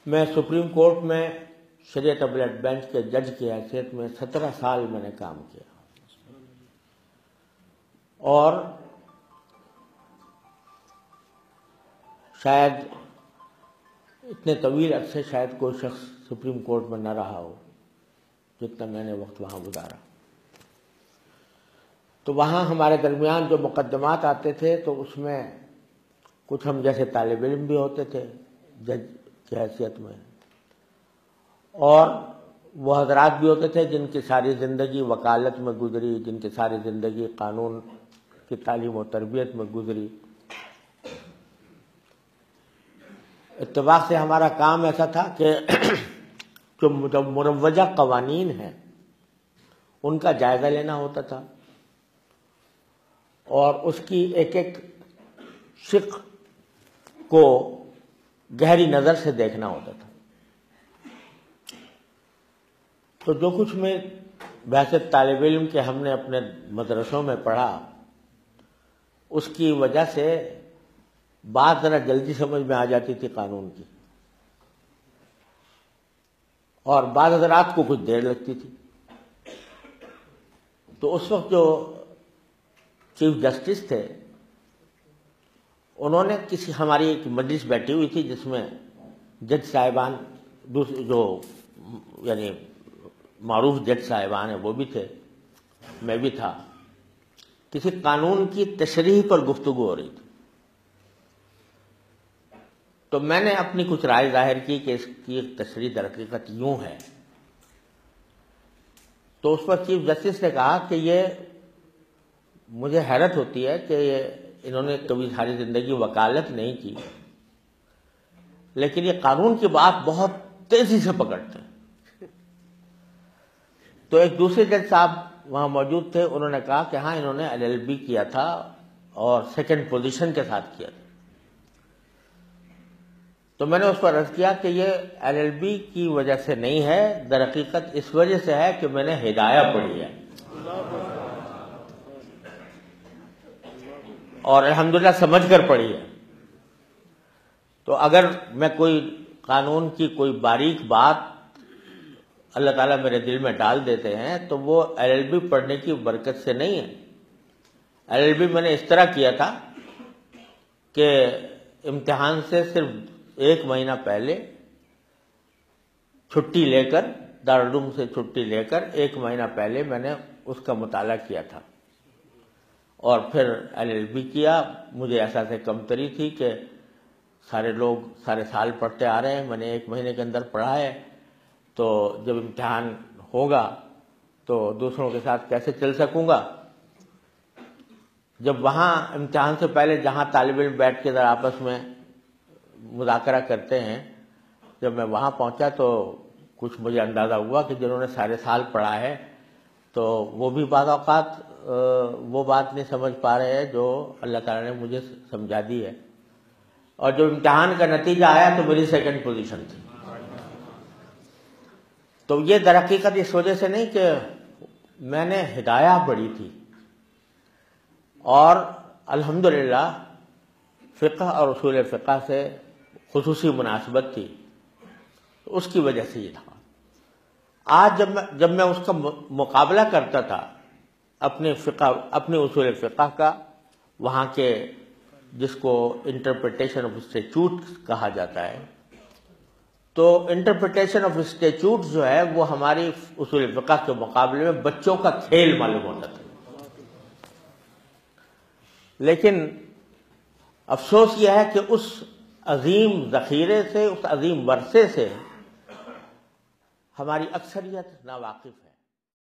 میں supreme court میں شریعت اپیلیٹ بینچ کے جج کی حیثیت میں 17 سال میں نے کام کیا، اور شاید اتنے طویل عرصے شاید کوئی شخص سپریم کورٹ میں نہ رہا ہو جتنا میں نے وقت وہاں گزارا۔ تو وہاں ہمارے درمیان جو مقدمات آتے تھے تو اس میں کچھ ہم جیسے طالب علم بھی ہوتے تھے جج کی حیثیت میں، اور وہ حضرات بھی ہوتے تھے جن کی ساری زندگی وکالت میں گزری، جن کی ساری زندگی قانون کی تعلیم و تربیت میں گزری۔ اتفاق سے ہمارا کام ایسا تھا کہ جو مروجہ قوانین ہیں ان کا جائزہ لینا ہوتا تھا، اور اس کی ایک ایک شق کو گہری نظر سے دیکھنا ہوتا تھا۔ تو جو کچھ میں بحیثیت طالب علم کے ہم نے اپنے مدرسوں میں پڑھا، اس کی وجہ سے بات ذرا جلدی سمجھ میں آ جاتی تھی قانون کی، اور بعض حضرات کو کچھ دیر لگتی تھی۔ تو اس وقت جو چیف جسٹس تھے انہوں نے ہماری ایک مجلس بیٹھی ہوئی تھی جس میں جج صاحبان جو یعنی معروف جج صاحبان ہیں وہ بھی تھے، میں بھی تھا۔ کسی قانون کی تشریح پر گفتگو ہو رہی تھی، تو میں نے اپنی کچھ رائے ظاہر کی کہ اس کی ایک تشریح در حقیقت یوں ہے۔ تو اس پر چیف جسٹس نے کہا کہ یہ مجھے حیرت ہوتی ہے کہ انہوں نے کبھی ساری زندگی وکالت نہیں کی، لیکن یہ قانون کی بات بہت تیزی سے پکڑتے ہیں۔ تو ایک دوسرے جج صاحب وہاں موجود تھے، انہوں نے کہا کہ ہاں انہوں نے LLB کیا تھا اور سیکنڈ پوزیشن کے ساتھ کیا تھا۔ تو میں نے اس پر عرض کیا کہ یہ LLB کی وجہ سے نہیں ہے، در حقیقت اس وجہ سے ہے کہ میں نے ہدایہ پڑھی ہے، اور الحمدللہ سمجھ کر پڑھی ہے۔ تو اگر میں کوئی قانون کی کوئی باریک بات اللہ تعالیٰ میرے دل میں ڈال دیتے ہیں تو وہ LLB پڑھنے کی برکت سے نہیں ہے۔ LLB میں نے اس طرح کیا تھا کہ امتحان سے صرف 1 مہینہ پہلے چھٹی لے کر، دارالعلوم سے چھٹی لے کر 1 مہینہ پہلے میں نے اس کا مطالعہ کیا تھا، اور پھر LLB کیا۔ مجھے احساس کمتری تھی کہ سارے لوگ سارے سال پڑھتے آ رہے ہیں، میں نے 1 مہینے کے اندر پڑھا ہے، تو جب امتحان ہوگا تو دوسروں کے ساتھ کیسے چل سکوں گا۔ جب وہاں امتحان سے پہلے جہاں طالب علم بیٹھ کے ذرا آپس میں مذاکرہ کرتے ہیں، جب میں وہاں پہنچا تو کچھ مجھے اندازہ ہوا کہ جنہوں نے سارے سال پڑھا ہے تو وہ بھی بعض اوقات وہ بات نہیں سمجھ پا رہے ہیں جو اللہ تعالیٰ نے مجھے سمجھا دی ہے، اور جو امتحان کا نتیجہ آیا تو میری سیکنڈ پوزیشن تھی۔ تو یہ در حقیقت اس وجہ سے نہیں کہ میں نے ہدایہ پڑھی تھی، اور الحمدللہ فقہ اور اصول فقہ سے خصوصی مناسبت تھی، اس کی وجہ سے یہ تھا۔ آج جب میں اس کا مقابلہ کرتا تھا اپنے اصول فقہ کا، وہاں کے جس کو انٹرپریٹیشن آف اسٹیچوٹ کہا جاتا ہے، تو انٹرپریٹیشن آف اسٹیچوٹ جو ہے وہ ہماری اصول فقہ کے مقابلے میں بچوں کا کھیل معلوم ہوتا تھا۔ لیکن افسوس یہ ہے کہ اس عظیم ذخیرے سے، اس عظیم ورثے سے ہماری اکثریت ناواقف ہے۔